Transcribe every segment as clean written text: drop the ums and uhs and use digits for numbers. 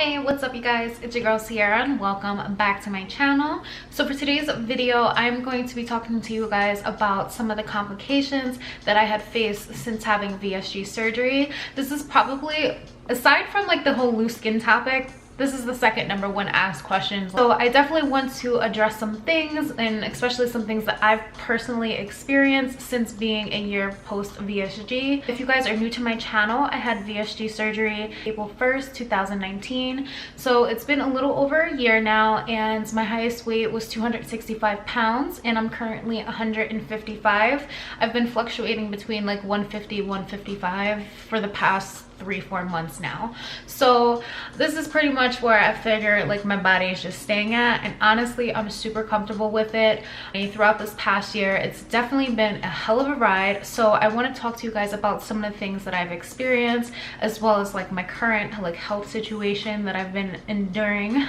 Hey, what's up you guys? It's your girl Sierra and welcome back to my channel. So for today's video, I'm going to be talking to you guys about some of the complications that I had faced since having VSG surgery. This is probably, aside from like the whole loose skin topic, this is the second #1 asked question. So I definitely want to address some things, and especially some things that I've personally experienced since being a year post VSG. If you guys are new to my channel, I had VSG surgery April 1st, 2019. So it's been a little over a year now, and my highest weight was 265 pounds and I'm currently 155. I've been fluctuating between like 150, 155 for the past 3-4 months now. So this is pretty much where I figure like my body is just staying at, and honestly I'm super comfortable with it. And throughout this past year, it's definitely been a hell of a ride. So I want to talk to you guys about some of the things that I've experienced, as well as like my current like health situation that I've been enduring.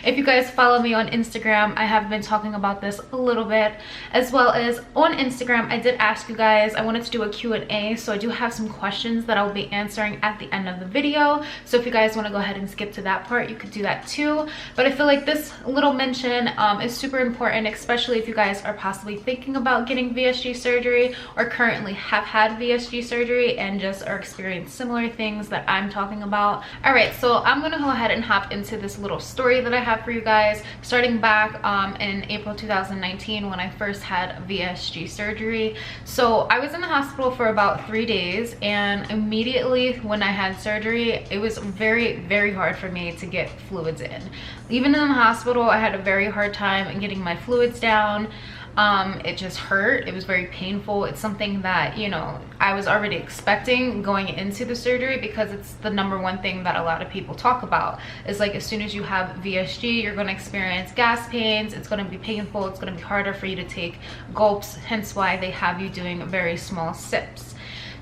If you guys follow me on Instagram, I have been talking about this a little bit, as well as on Instagram I did ask you guys, I wanted to do a Q&A, so I do have some questions that I'll be answering at the end of the video. So if you guys want to go ahead and skip to that part, you could do that too. But I feel like this little mention is super important, especially if you guys are possibly thinking about getting VSG surgery or currently have had VSG surgery and just are experiencing similar things that I'm talking about. All right, so I'm gonna go ahead and hop into this little story that I have for you guys, starting back in April 2019 when I first had VSG surgery. So I was in the hospital for about 3 days, and immediately when I had surgery, it was very hard for me to get fluids in. Even in the hospital, I had a very hard time in getting my fluids down. It just hurt. It was very painful. It's something that, you know, I was already expecting going into the surgery, because it's the #1 thing that a lot of people talk about. Is like, as soon as you have VSG, you're going to experience gas pains. It's going to be painful. It's going to be harder for you to take gulps, hence why they have you doing very small sips.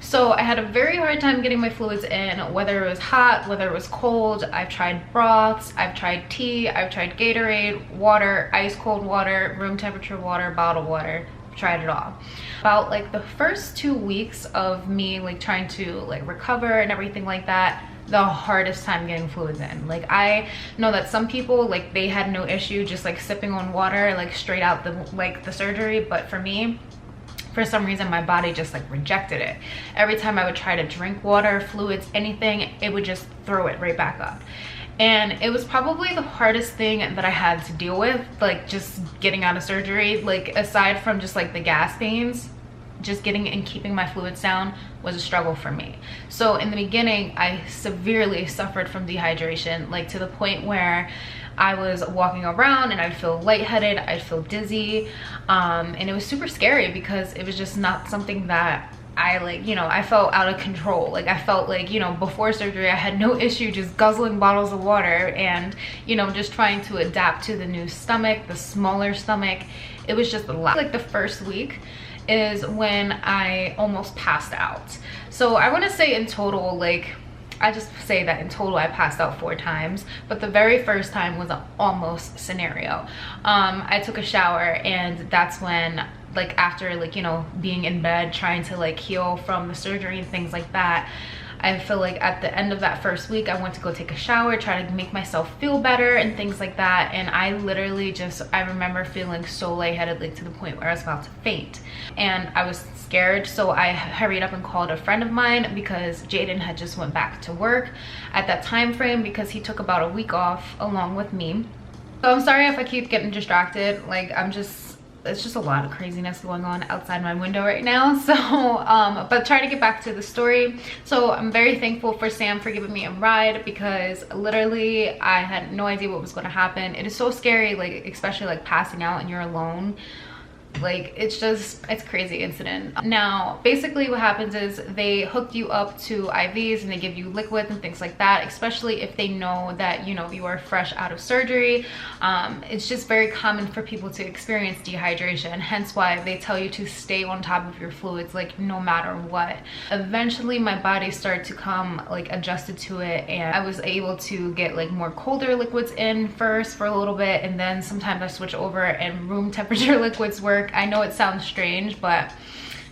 So I had a very hard time getting my fluids in, whether it was hot, whether it was cold. I've tried broths, I've tried tea, I've tried Gatorade, water, ice cold water, room temperature water, bottled water. I've tried it all. About like the first 2 weeks of me like trying to like recover and everything like that, the hardest time getting fluids in. Like, I know that some people, like, they had no issue just like sipping on water like straight out the surgery, but for me, for some reason my body just like rejected it. Every time I would try to drink water, fluids, anything, it would just throw it right back up. And it was probably the hardest thing that I had to deal with, like just getting out of surgery. Like, aside from just like the gas pains, just getting and keeping my fluids down was a struggle for me. So in the beginning, I severely suffered from dehydration, like to the point where I was walking around and I'd feel lightheaded, I'd feel dizzy, and it was super scary because it was just not something that I like, you know, I felt out of control. Like, I felt like, you know, before surgery I had no issue just guzzling bottles of water and, you know, just trying to adapt to the new stomach, the smaller stomach. It was just a lot. Like, the first week is when I almost passed out. So I want to say in total, like, I just say that in total I passed out 4 times, but the very first time was an almost scenario. I took a shower, and that's when, like, after like, you know, being in bed trying to like heal from the surgery and things like that, I feel like at the end of that first week I went to go take a shower, try to make myself feel better and things like that, and I literally just, I remember feeling so lightheaded, like to the point where I was about to faint. And I was scared, so I hurried up and called a friend of mine, because Jaden had just went back to work at that time frame, because he took about a week off along with me. So I'm sorry if I keep getting distracted, like it's just a lot of craziness going on outside my window right now. So but try to get back to the story. So I'm very thankful for Sam for giving me a ride, because literally I had no idea what was going to happen. It is so scary, like especially like passing out and you're alone. Like, it's a crazy incident. Now basically what happens is they hook you up to IVs and they give you liquids and things like that, especially if they know that, you know, you are fresh out of surgery. It's just very common for people to experience dehydration, hence why they tell you to stay on top of your fluids, like no matter what. Eventually my body started to come like adjusted to it, and I was able to get like more colder liquids in first for a little bit, and then sometimes I switch over and room temperature liquids work. I know it sounds strange, but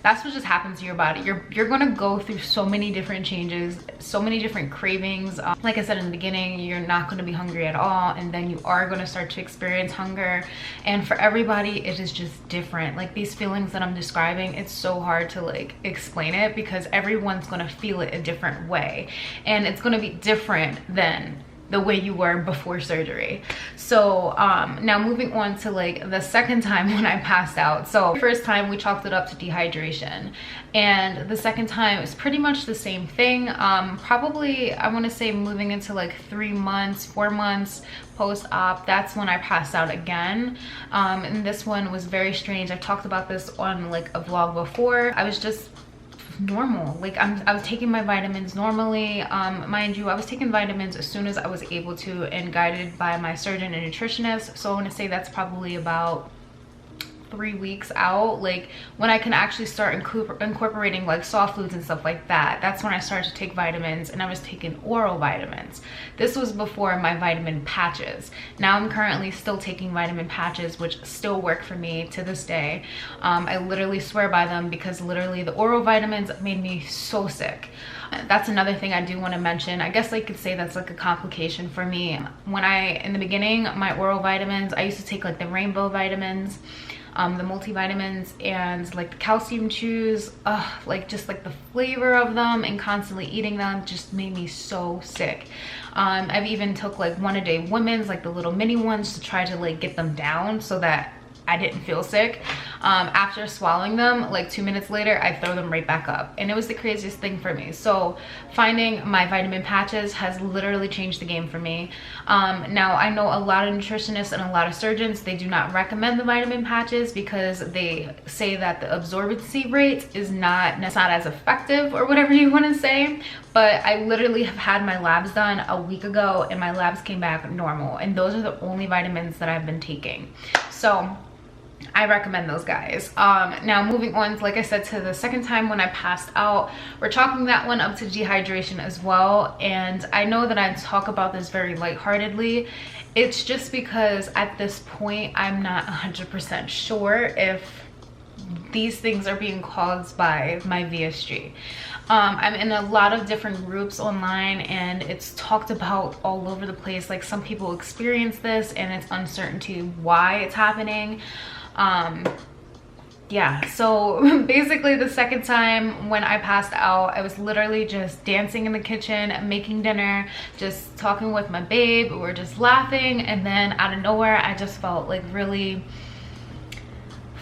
that's what just happens to your body. You're gonna go through so many different changes, so many different cravings. Like I said in the beginning, you're not gonna be hungry at all, and then you are gonna start to experience hunger. And for everybody, it is just different. Like these feelings that I'm describing, it's so hard to like explain it because everyone's gonna feel it a different way, and it's gonna be different than the way you were before surgery. So now moving on to like the second time when I passed out. So first time we chalked it up to dehydration, and the second time it's pretty much the same thing. Probably I want to say moving into like 4 months post-op, that's when I passed out again. And this one was very strange. I've talked about this on like a vlog before. I was just normal. Like I was taking my vitamins normally. Mind you, I was taking vitamins as soon as I was able to and guided by my surgeon and nutritionist. So I want to say that's probably about 3 weeks out, like when I can actually start incorporating like soft foods and stuff like that. That's when I started to take vitamins, and I was taking oral vitamins. This was before my vitamin patches. Now I'm currently still taking vitamin patches, which still work for me to this day. I literally swear by them because literally the oral vitamins made me so sick. That's another thing I do want to mention. I guess I could say that's like a complication for me. When in the beginning, my oral vitamins, I used to take like the rainbow vitamins, the multivitamins, and like the calcium chews. Like just like the flavor of them and constantly eating them just made me so sick. I've even took like 1-a-day women's, like the little mini ones, to try to like get them down so that I didn't feel sick. After swallowing them, like 2 minutes later, I throw them right back up. And it was the craziest thing for me. So finding my vitamin patches has literally changed the game for me. Now I know a lot of nutritionists and a lot of surgeons, they do not recommend the vitamin patches because they say that the absorbency rate is not as effective, or whatever you want to say. But I literally have had my labs done a week ago and my labs came back normal. And those are the only vitamins that I've been taking. So I recommend those guys. Now moving on, like I said, to the second time when I passed out, we're chalking that one up to dehydration as well. And I know that I talk about this very lightheartedly. It's just because at this point, I'm not 100% sure if these things are being caused by my VSG. I'm in a lot of different groups online, and it's talked about all over the place. Like some people experience this and it's uncertainty why it's happening. Yeah, so basically the second time when I passed out, I was literally just dancing in the kitchen, making dinner, just talking with my babe. We were just laughing, and then out of nowhere I just felt like really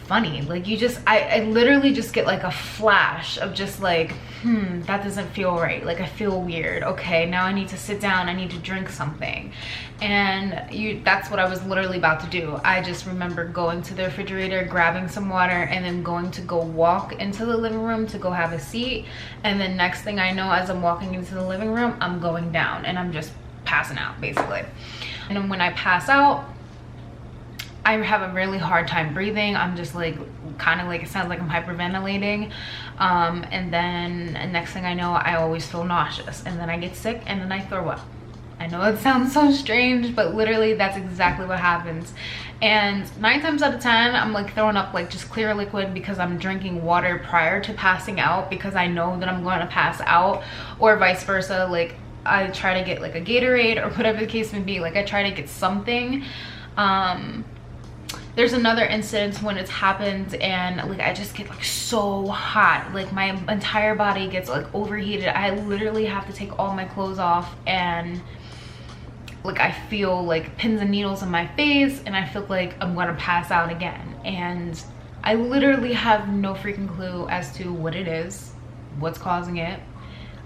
funny. Like I literally just get like a flash of just like, that doesn't feel right. Like I feel weird. Okay, now I need to sit down, I need to drink something. And that's what I was literally about to do. I just remember going to the refrigerator, grabbing some water, and then going to go walk into the living room to go have a seat. And then next thing I know, as I'm walking into the living room, I'm going down and I'm just passing out basically. And then when I pass out, I have a really hard time breathing. I'm just like, kind of like, it sounds like I'm hyperventilating. And then next thing I know, I always feel nauseous, and then I get sick, and then I throw up. I know it sounds so strange, but literally that's exactly what happens. And 9 times out of 10, I'm like throwing up like just clear liquid because I'm drinking water prior to passing out, because I know that I'm going to pass out, or vice versa. Like I try to get like a Gatorade or whatever the case may be. Like I try to get something. There's another instance when it's happened and like I just get like so hot, like my entire body gets like overheated. I literally have to take all my clothes off, and like I feel like pins and needles in my face, and I feel like I'm gonna pass out again. And I literally have no freaking clue as to what it is, what's causing it.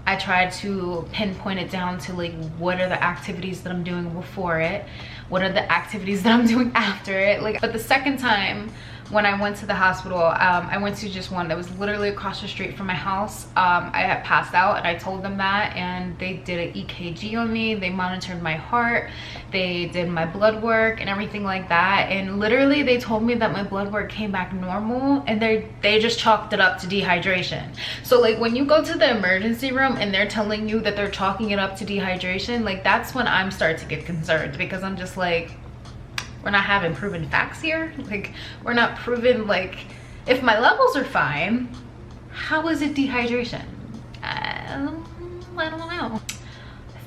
I tried to pinpoint it down to like, what are the activities that I'm doing before it? What are the activities that I'm doing after it? Like, but the second time when I went to the hospital, I went to just one that was literally across the street from my house. I had passed out, and I told them that, and they did an EKG on me. They monitored my heart, they did my blood work and everything like that, and literally they told me that my blood work came back normal, and they just chalked it up to dehydration. So like when you go to the emergency room and they're telling you that they're chalking it up to dehydration, like that's when I'm starting to get concerned, because I'm just like, we're not having proven facts here. Like we're not proven, like if my levels are fine, How is it dehydration? I don't know.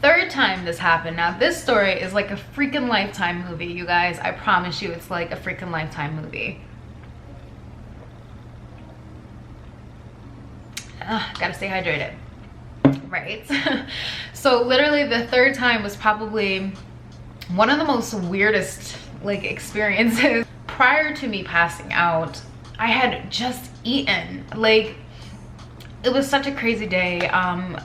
Third time this happened. Now this story is like a freaking Lifetime movie, you guys. I promise you it's like a freaking Lifetime movie. Gotta stay hydrated, right? So literally the third time was probably one of the most weirdest like experiences. Prior to me passing out, I had just eaten. Like, it was such a crazy day.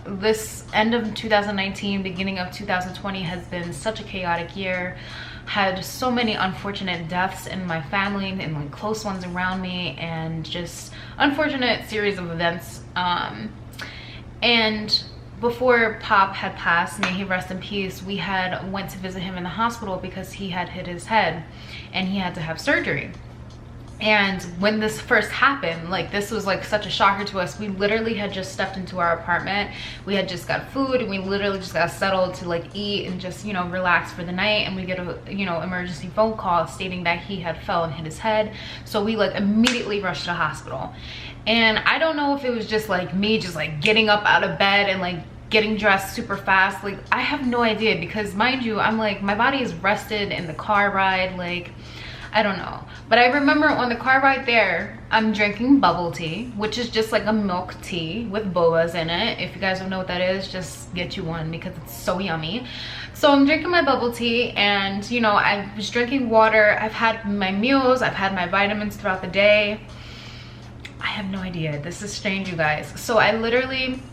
This end of 2019, beginning of 2020 has been such a chaotic year. Had so many unfortunate deaths in my family and like close ones around me, and just unfortunate series of events. And before Pop had passed, may he rest in peace, we had went to visit him in the hospital because he had hit his head and he had to have surgery. And when this first happened, like, this was like such a shocker to us. We literally had just stepped into our apartment. We had just got food and we literally just got settled to like eat and just, you know, relax for the night. And we get a, you know, emergency phone call stating that he had fell and hit his head. So we like immediately rushed to the hospital. And I don't know if it was just like me just like getting up out of bed and like getting dressed super fast. Like, I have no idea, because mind you, I'm like, my body is rested in the car ride. Like, I don't know. But I remember on the car ride there, I'm drinking bubble tea, which is just like a milk tea with bobas in it. If you guys don't know what that is, just get you one because it's so yummy. So I'm drinking my bubble tea, and you know, I was drinking water. I've had my meals, I've had my vitamins throughout the day. I have no idea. This is strange, you guys. So I literally,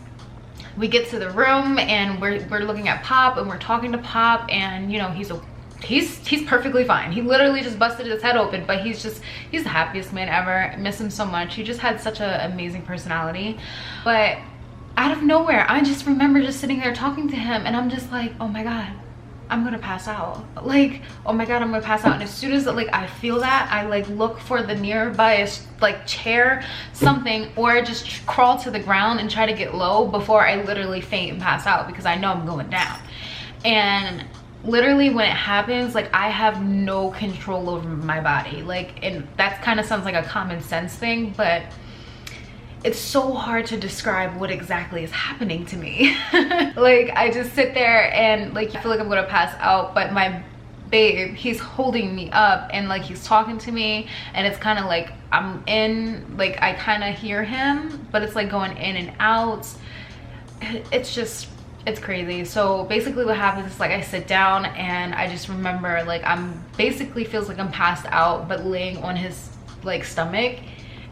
we get to the room and we're looking at Pop and we're talking to Pop, and you know, he's perfectly fine. He literally just busted his head open, but he's the happiest man ever. I miss him so much. He just had such an amazing personality. But out of nowhere, I just remember just sitting there talking to him, and I'm just like, oh my god, I'm gonna pass out. Like, oh my god, I'm gonna pass out. And as soon as like I feel that, I like look for the nearby like chair, something, or just crawl to the ground and try to get low before I literally faint and pass out, because I know I'm going down. And literally when it happens, like, I have no control over my body. Like, and that kind of sounds like a common sense thing, but it's so hard to describe what exactly is happening to me. Like, I just sit there and like I feel like I'm gonna pass out, but my babe, he's holding me up and like he's talking to me, and it's kind of like I'm in, like I kind of hear him, but it's like going in and out. It's crazy. So basically what happens is, like, I sit down and I just remember like I'm basically feels like I'm passed out, but laying on his like stomach.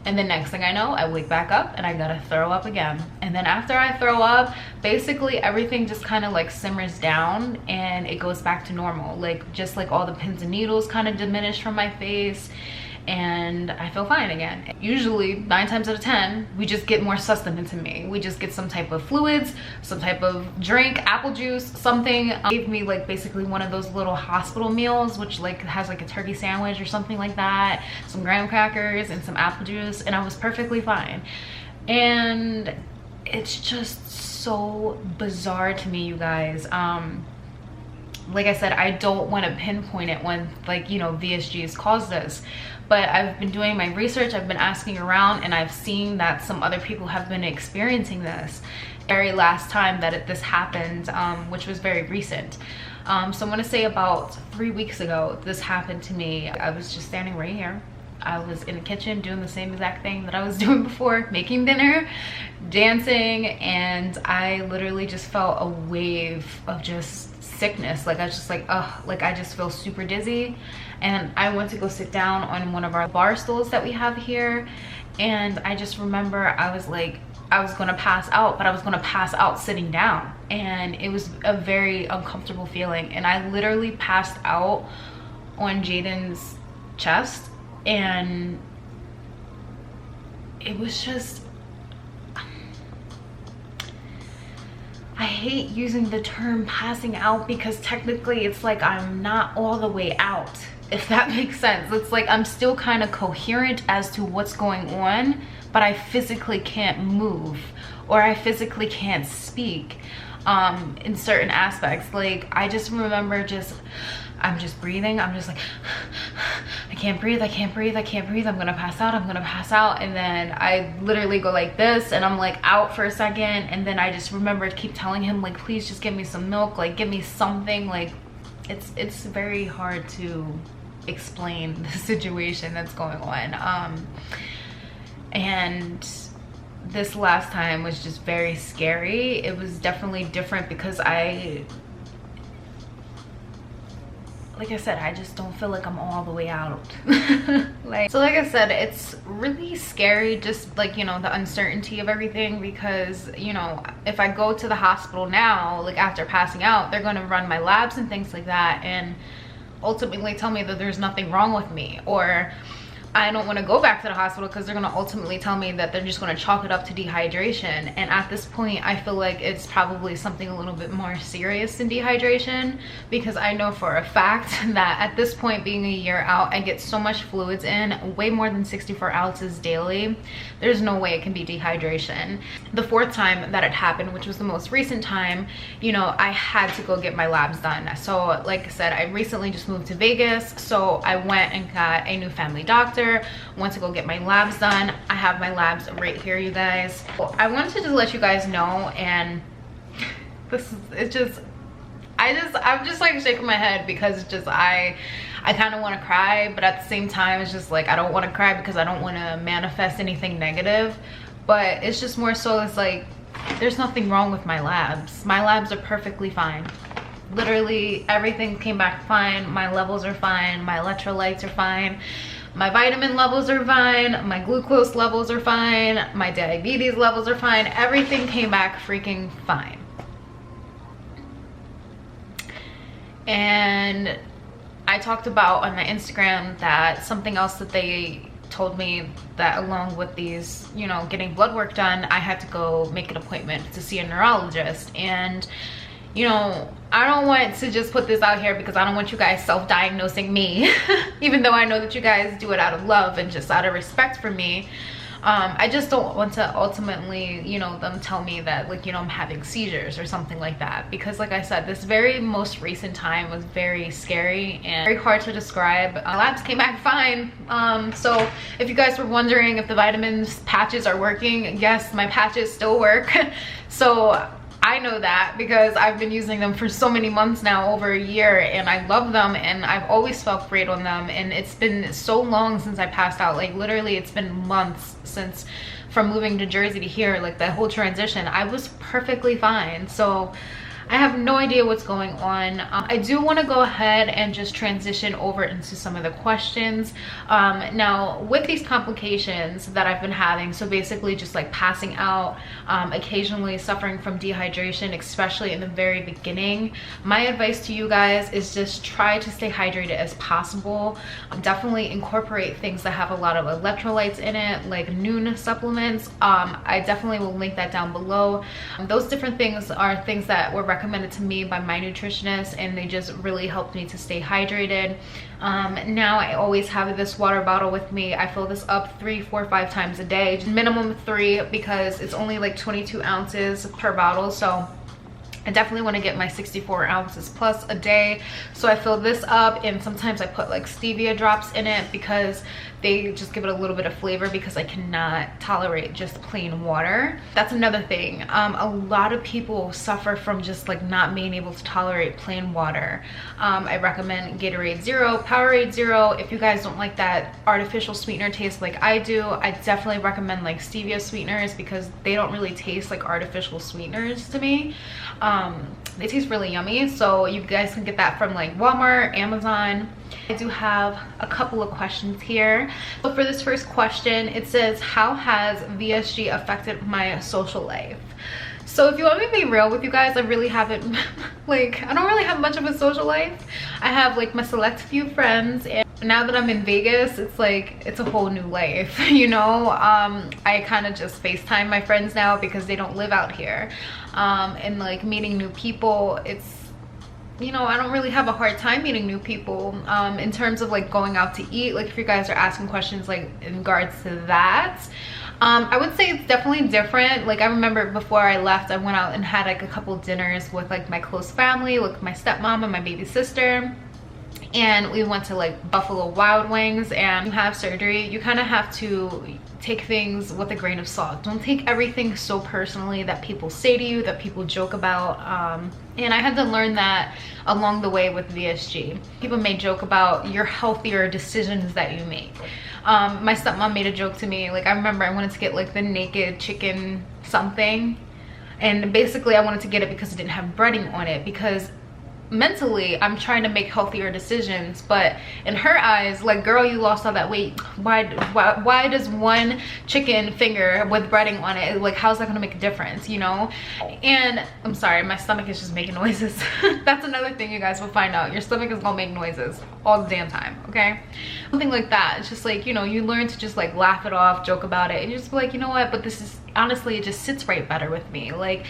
And the next thing I know, I wake back up and I gotta throw up again. And then after I throw up, basically everything just kind of like simmers down and it goes back to normal. Like, just like all the pins and needles kind of diminish from my face, and I feel fine again. Usually 9 times out of 10, we just get more sustenance in me. We just get some type of fluids, some type of drink, apple juice, something. Gave me like basically one of those little hospital meals, which like has like a turkey sandwich or something like that, some graham crackers and some apple juice, and I was perfectly fine. And it's just so bizarre to me, you guys. Like I said, I don't want to pinpoint it when, like, you know, VSG has caused this, but I've been doing my research, I've been asking around, and I've seen that some other people have been experiencing this. Very last time that this happened, which was very recent. So I'm gonna say about 3 weeks ago, this happened to me. I was just standing right here. I was in the kitchen doing the same exact thing that I was doing before, making dinner, dancing, and I literally just felt a wave of just sickness. Like, I was just like, ugh, like I just feel super dizzy. And I went to go sit down on one of our bar stools that we have here, and I just remember I was like, I was gonna pass out, but I was gonna pass out sitting down, and it was a very uncomfortable feeling. And I literally passed out on Jaden's chest, and it was just, I hate using the term passing out, because technically it's like I'm not all the way out, if that makes sense. It's like I'm still kind of coherent as to what's going on, but I physically can't move, or I physically can't speak in certain aspects. Like, I just remember just I'm just breathing. I'm just like, I can't breathe, I can't breathe, I can't breathe. I'm gonna pass out, I'm gonna pass out. And then I literally go like this, and I'm like out for a second. And then I just remember to keep telling him, like, please just give me some milk, like give me something. Like it's very hard to explain the situation that's going on. And this last time was just very scary. It was definitely different because like I said, I just don't feel like I'm all the way out. Like I said, it's really scary, just like, you know, the uncertainty of everything, because, you know, if I go to the hospital now, like after passing out, they're going to run my labs and things like that and ultimately tell me that there's nothing wrong with me, or I don't want to go back to the hospital because they're going to ultimately tell me that they're just going to chalk it up to dehydration. And at this point, I feel like it's probably something a little bit more serious than dehydration, because I know for a fact that at this point, being a year out, I get so much fluids in, way more than 64 ounces daily. There's no way it can be dehydration. The fourth time that it happened, which was the most recent time, you know, I had to go get my labs done. So like I said, I recently just moved to Vegas, so I went and got a new family doctor, went to go get my labs done. I have my labs right here, you guys. Well, I wanted to just let you guys know, and this is, it's just, I'm just like shaking my head because it's just, I kind of want to cry, but at the same time, it's just like, I don't want to cry because I don't want to manifest anything negative. But it's just more so, it's like, there's nothing wrong with my labs. My labs are perfectly fine. Literally everything came back fine. My levels are fine. My electrolytes are fine. My vitamin levels are fine. My glucose levels are fine. My diabetes levels are fine. Everything came back freaking fine. And I talked about on my Instagram that something else that they told me, that along with these, you know, getting blood work done, I had to go make an appointment to see a neurologist. And you know, I don't want to just put this out here because I don't want you guys self-diagnosing me, even though I know that you guys do it out of love and just out of respect for me. I just don't want to ultimately, you know, them tell me that, like, you know, I'm having seizures or something like that, because like I said, this very most recent time was very scary and very hard to describe. My labs came back fine. So if you guys were wondering if the vitamins patches are working, yes, my patches still work. So I know that because I've been using them for so many months now, over a year, and I love them, and I've always felt great on them. And it's been so long since I passed out. Like literally it's been months since, from moving to Jersey to here, like that whole transition, I was perfectly fine. So I have no idea what's going on. I do want to go ahead and just transition over into some of the questions. Now, with these complications that I've been having, so basically just like passing out, occasionally suffering from dehydration, especially in the very beginning, my advice to you guys is just try to stay hydrated as possible. Definitely incorporate things that have a lot of electrolytes in it, like Nunn Supplements. I definitely will link that down below. Those different things are things that were recommended to me by my nutritionist, and they just really helped me to stay hydrated. Now I always have this water bottle with me. I fill this up 3, 4, 5 times a day, just minimum 3, because it's only like 22 ounces per bottle. So I definitely want to get my 64 ounces plus a day. So I fill this up, and sometimes I put like stevia drops in it because they just give it a little bit of flavor, because I cannot tolerate just plain water. That's another thing. A lot of people suffer from just like not being able to tolerate plain water. I recommend Gatorade Zero, Powerade Zero. If you guys don't like that artificial sweetener taste like I do, I definitely recommend like stevia sweeteners, because they don't really taste like artificial sweeteners to me. They taste really yummy, so you guys can get that from like Walmart, Amazon. I do have a couple of questions here. So for this first question, it says, how has VSG affected my social life? So if you want me to be real with you guys, I really haven't, like, I don't really have much of a social life. I have like my select few friends, and now that I'm in Vegas, it's like, it's a whole new life, you know? I kind of just FaceTime my friends now because they don't live out here. And like meeting new people, it's, you know, I don't really have a hard time meeting new people. In terms of like going out to eat, like if you guys are asking questions like in regards to that, I would say it's definitely different. Like I remember before I left, I went out and had like a couple dinners with like my close family, with my stepmom and my baby sister. and we went to like Buffalo Wild Wings. And you have surgery, you kind of have to take things with a grain of salt. Don't take everything so personally that people say to you, that people joke about. And I had to learn that along the way with VSG. People may joke about your healthier decisions that you make. My stepmom made a joke to me, like I remember I wanted to get like the naked chicken something, and basically I wanted to get it because it didn't have breading on it, because mentally I'm trying to make healthier decisions, but in her eyes, like, girl, you lost all that weight, why does one chicken finger with breading on it, like, how's that gonna make a difference, you know? And I'm sorry, my stomach is just making noises. That's another thing you guys will find out, your stomach is gonna make noises all the damn time, okay? Something like that. It's just like, you know, you learn to just like laugh it off, joke about it, and you just be like, you know what, but this is honestly, it just sits right better with me. Like,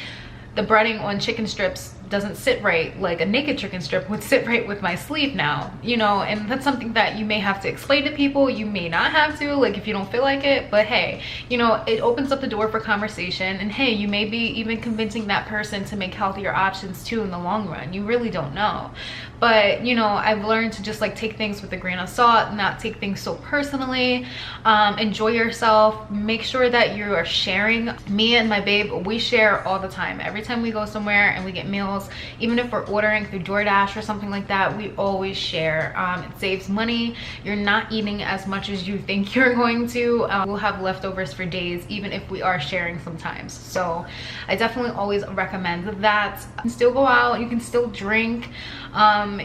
the breading on chicken strips doesn't sit right like a naked chicken strip would sit right with my sleeve now, you know? And that's something that you may have to explain to people, you may not have to, like if you don't feel like it, but hey, you know, it opens up the door for conversation, and hey, you may be even convincing that person to make healthier options too in the long run. You really don't know. But you know, I've learned to just like take things with a grain of salt, not take things so personally. Enjoy yourself, make sure that you are sharing. Me and my babe, we share all the time. Every time we go somewhere and we get meals, even if we're ordering through DoorDash or something like that, we always share. It saves money. You're not eating as much as you think you're going to. We'll have leftovers for days, even if we are sharing sometimes. So I definitely always recommend that. You can still go out, you can still drink.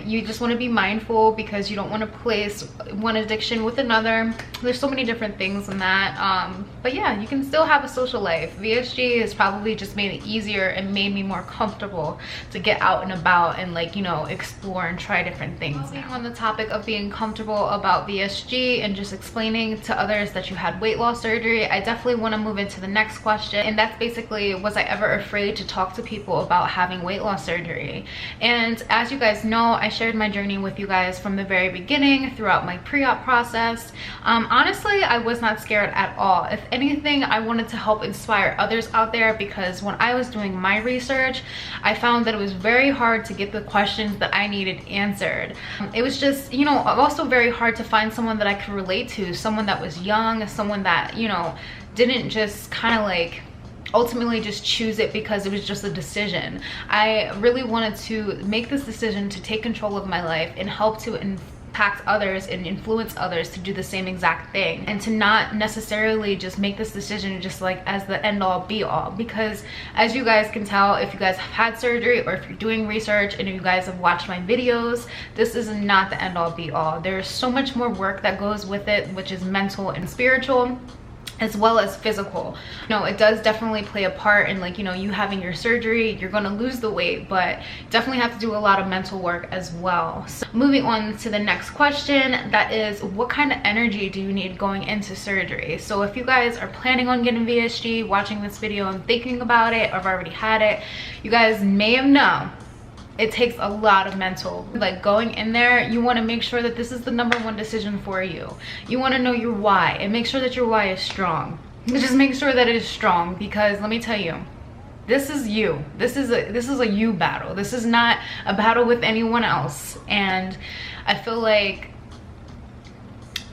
You just want to be mindful because you don't want to place one addiction with another. There's so many different things in that. But yeah, you can still have a social life. VSG has probably just made it easier and made me more comfortable to get out and about and, like, you know, explore and try different things. Now, on the topic of being comfortable about VSG and just explaining to others that you had weight loss surgery, I definitely want to move into the next question, and that's basically, was I ever afraid to talk to people about having weight loss surgery? And as you guys know, I shared my journey with you guys from the very beginning throughout my pre-op process. Honestly, I was not scared at all. If anything, I wanted to help inspire others out there, because when I was doing my research, I found that it was very hard to get the questions that I needed answered. It was just, you know, also very hard to find someone that I could relate to, someone that was young, someone that, you know, didn't just kind of like ultimately just choose it because it was just a decision. I really wanted to make this decision to take control of my life and help to impact others and influence others to do the same exact thing, and to not necessarily just make this decision just like as the end all be all. Because as you guys can tell, if you guys have had surgery or if you're doing research and if you guys have watched my videos, this is not the end all be all. There's so much more work that goes with it, which is mental and spiritual, as well as physical. You know, it does definitely play a part in, like, you know, you having your surgery, you're gonna lose the weight, but definitely have to do a lot of mental work as well. So moving on to the next question, that is, what kind of energy do you need going into surgery? So if you guys are planning on getting VSG, watching this video and thinking about it, or have already had it, you guys may have known it takes a lot of mental, like, going in there. You want to make sure that this is the #1 decision for you. You want to know your why, and make sure that your why is strong. Just make sure that it is strong, because let me tell you, this is you. This is a you battle. This is not a battle with anyone else. And I feel like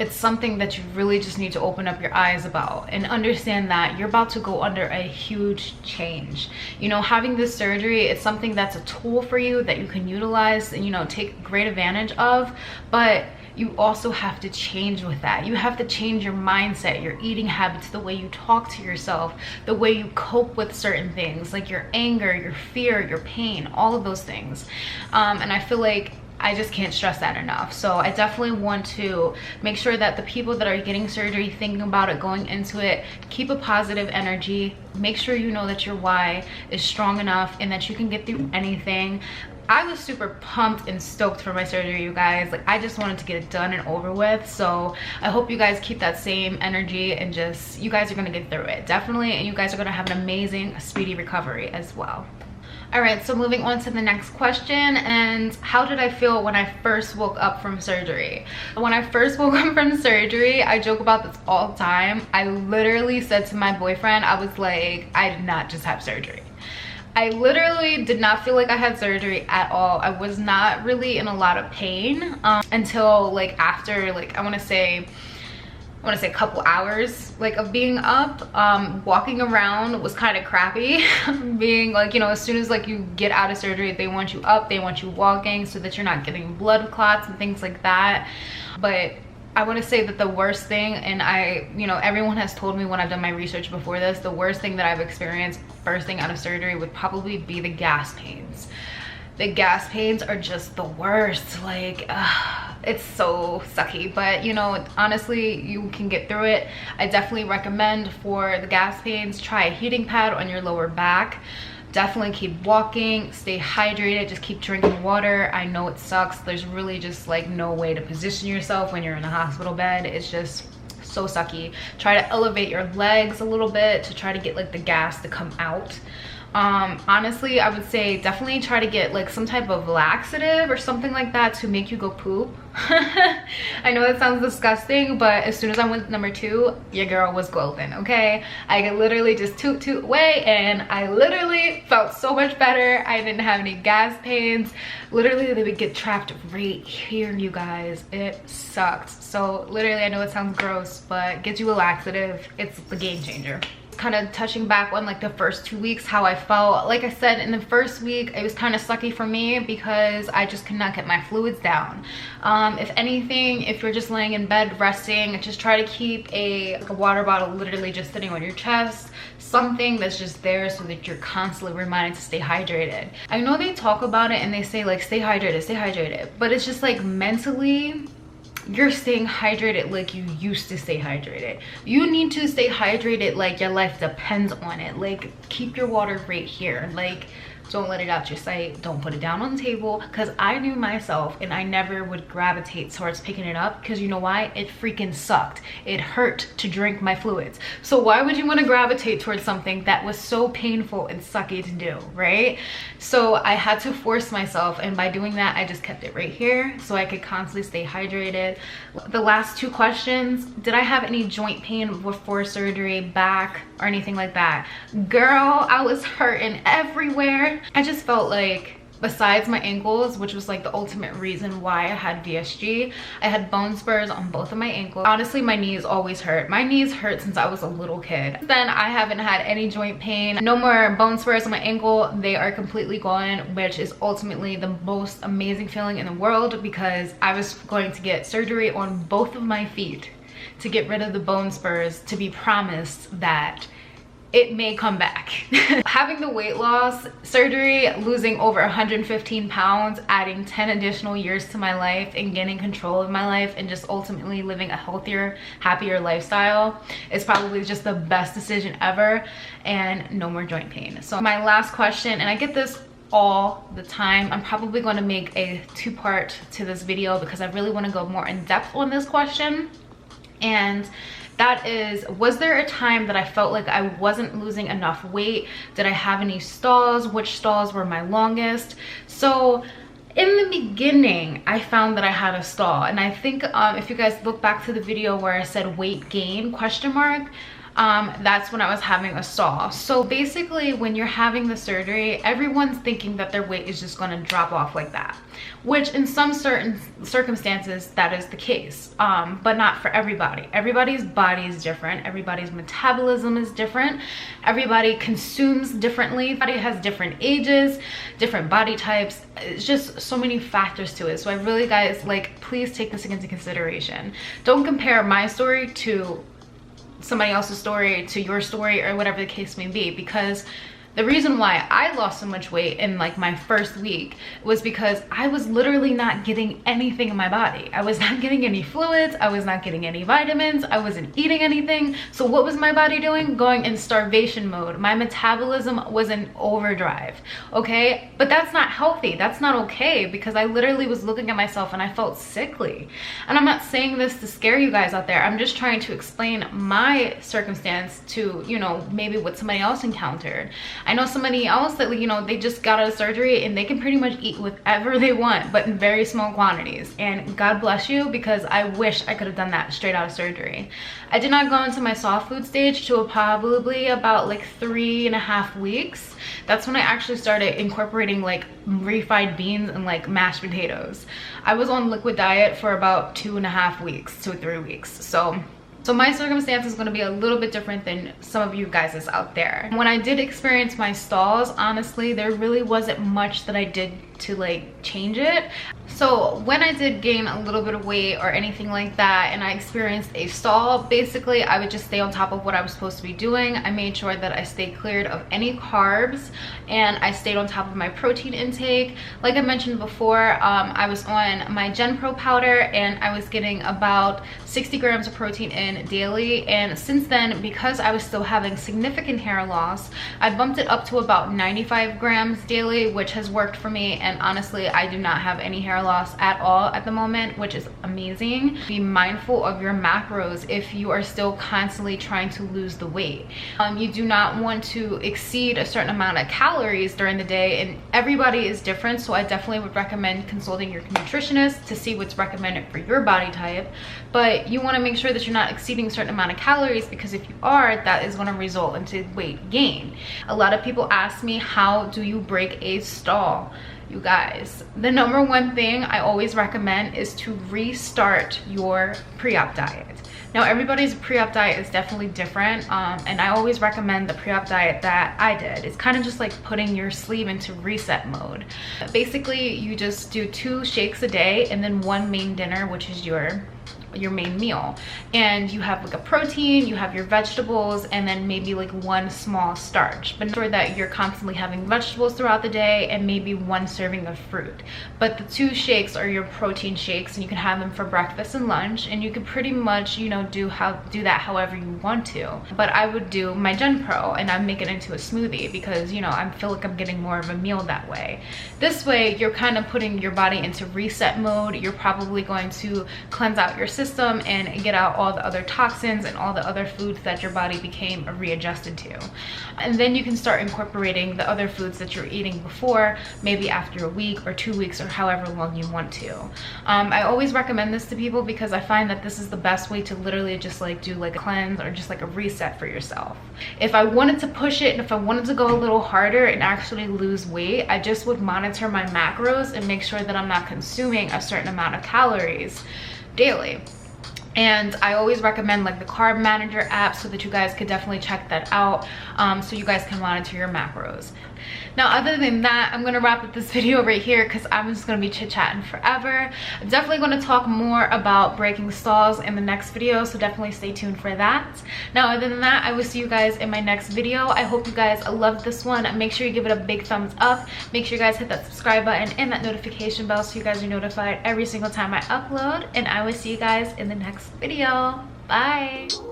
it's something that you really just need to open up your eyes about and understand that you're about to go under a huge change. You know, having this surgery, it's something that's a tool for you that you can utilize and, you know, take great advantage of, but you also have to change with that. You have to change your mindset, your eating habits, the way you talk to yourself, the way you cope with certain things, like your anger, your fear, your pain, all of those things. And I feel like I just can't stress that enough. So I definitely want to make sure that the people that are getting surgery, thinking about it, going into it, keep a positive energy. Make sure you know that your why is strong enough and that you can get through anything. I was super pumped and stoked for my surgery, you guys. Like, I just wanted to get it done and over with. So I hope you guys keep that same energy, and just, you guys are gonna get through it, definitely. And you guys are gonna have an amazing, speedy recovery as well. All right, so moving on to the next question, and how did I feel when I first woke up from surgery? When I first woke up from surgery, I joke about this all the time. I literally said to my boyfriend, I was like, I did not just have surgery. I literally did not feel like I had surgery at all. I was not really in a lot of pain until like after, like I want to say a couple hours like of being up. Walking around was kind of crappy. Being like, you know, as soon as like you get out of surgery, they want you up, they want you walking so that you're not getting blood clots and things like that. But I want to say that the worst thing, and everyone has told me when I've done my research before this, the worst thing that I've experienced first thing out of surgery would probably be the gas pains. The gas pains are just the worst. Like, it's so sucky, but you know, honestly, you can get through it. I definitely recommend for the gas pains, try a heating pad on your lower back. Definitely keep walking, stay hydrated, just keep drinking water. I know it sucks. There's really just like no way to position yourself when you're in a hospital bed. It's just so sucky. Try to elevate your legs a little bit to try to get like the gas to come out. Honestly, I would say definitely try to get like some type of laxative or something like that to make you go poop. I know that sounds disgusting, but as soon as I went number 2, your girl was golden, okay? I could literally just toot away, and I literally felt so much better. I didn't have any gas pains. Literally, they would get trapped right here, you guys. It sucked. So literally, I know it sounds gross, but get you a laxative. It's the game changer. Kind of touching back on like the first 2 weeks, how I felt. Like I said, in the first week it was kind of sucky for me because I just could not get my fluids down. If anything, if you're just laying in bed resting, just try to keep a water bottle literally just sitting on your chest, something that's just there so that you're constantly reminded to stay hydrated. I know they talk about it and they say like stay hydrated, but it's just like mentally you're staying hydrated like you used to stay hydrated. You need to stay hydrated like your life depends on it. Like, keep your water right here. Like, don't let it out your sight. Don't put it down on the table. Because I knew myself and I never would gravitate towards picking it up. Because you know why? It freaking sucked. It hurt to drink my fluids. So why would you want to gravitate towards something that was so painful and sucky to do, right? So I had to force myself, and by doing that, I just kept it right here so I could constantly stay hydrated. The last 2 questions, did I have any joint pain before surgery, back, or anything like that? Girl, I was hurting everywhere. I just felt like, besides my ankles, which was like the ultimate reason why I had VSG, I had bone spurs on both of my ankles. Honestly, my knees always hurt. My knees hurt since I was a little kid. Then I haven't had any joint pain. No more bone spurs on my ankle. They are completely gone, which is ultimately the most amazing feeling in the world, because I was going to get surgery on both of my feet to get rid of the bone spurs, to be promised that it may come back. Having the weight loss surgery, losing over 115 pounds, adding 10 additional years to my life, and gaining control of my life, and just ultimately living a healthier, happier lifestyle is probably just the best decision ever, and no more joint pain. So my last question, and I get this all the time, I'm probably going to make a 2-part to this video because I really want to go more in depth on this question. And that is, was there a time that I felt like I wasn't losing enough weight? Did I have any stalls? Which stalls were my longest? So in the beginning, I found that I had a stall, and I think if you guys look back to the video where I said weight gain question mark, that's when I was having a stall. So basically, when you're having the surgery, everyone's thinking that their weight is just going to drop off like that, which in some certain circumstances that is the case, but not for everybody. Everybody's body is different. Everybody's metabolism is different. Everybody consumes differently. Everybody has different ages, different body types. It's just so many factors to it. So I really, guys, like, please take this into consideration. Don't compare my story to somebody else's story, to your story, or whatever the case may be, because the reason why I lost so much weight in like my first week was because I was literally not getting anything in my body. I was not getting any fluids. I was not getting any vitamins. I wasn't eating anything. So what was my body doing? Going in starvation mode. My metabolism was in overdrive, okay? But that's not healthy. That's not okay, because I literally was looking at myself and I felt sickly. And I'm not saying this to scare you guys out there. I'm just trying to explain my circumstance to, you know, maybe what somebody else encountered. I know somebody else that, you know, they just got out of surgery and they can pretty much eat whatever they want, but in very small quantities. And God bless you, because I wish I could have done that straight out of surgery. I did not go into my soft food stage till probably about like 3.5 weeks. That's when I actually started incorporating like refried beans and like mashed potatoes. I was on liquid diet for about 2.5 weeks to 3 weeks. So my circumstance is going to be a little bit different than some of you guys out there. When I did experience my stalls, honestly, there really wasn't much that I did to like change it. So when I did gain a little bit of weight or anything like that and I experienced a stall, basically I would just stay on top of what I was supposed to be doing. I made sure that I stayed cleared of any carbs and I stayed on top of my protein intake. Like I mentioned before, I was on my GENEPRO powder and I was getting about 60 grams of protein in daily, and since then, because I was still having significant hair loss, I bumped it up to about 95 grams daily, which has worked for me. And honestly, I do not have any hair loss at all at the moment, which is amazing. Be mindful of your macros if you are still constantly trying to lose the weight. You do not want to exceed a certain amount of calories during the day, and everybody is different, so I definitely would recommend consulting your nutritionist to see what's recommended for your body type. But you want to make sure that you're not exceeding a certain amount of calories, because if you are, that is going to result into weight gain. A lot of people ask me, how do you break a stall? You guys, the number one thing I always recommend is to restart your pre-op diet. Now, everybody's pre-op diet is definitely different, and I always recommend the pre-op diet that I did. It's kind of just like putting your sleeve into reset mode. Basically, you just do 2 shakes a day and then 1 main dinner, which is your main meal, and you have like a protein, you have your vegetables, and then maybe like 1 small starch. But ensure that you're constantly having vegetables throughout the day and maybe 1 serving of fruit. But the 2 shakes are your protein shakes, and you can have them for breakfast and lunch, and you can pretty much, you know, do that however you want to. But I would do my GENEPRO and I make it into a smoothie, because, you know, I feel like I'm getting more of a meal that way. This way you're kind of putting your body into reset mode. You're probably going to cleanse out your system and get out all the other toxins and all the other foods that your body became readjusted to. And then you can start incorporating the other foods that you're eating before, maybe after a week or 2 weeks or however long you want to. I always recommend this to people because I find that this is the best way to literally just like do like a cleanse or just like a reset for yourself. If I wanted to push it and if I wanted to go a little harder and actually lose weight, I just would monitor my macros and make sure that I'm not consuming a certain amount of calories daily. And I always recommend like the Carb Manager app, so that you guys could definitely check that out, so you guys can monitor your macros. Now, other than that, I'm gonna wrap up this video right here because I'm just gonna be chit-chatting forever. I'm definitely gonna talk more about breaking stalls in the next video, so definitely stay tuned for that. Now, other than that, I will see you guys in my next video. I hope you guys loved this one. Make sure you give it a big thumbs up. Make sure you guys hit that subscribe button and that notification bell so you guys are notified every single time I upload. And I will see you guys in the next video. Bye.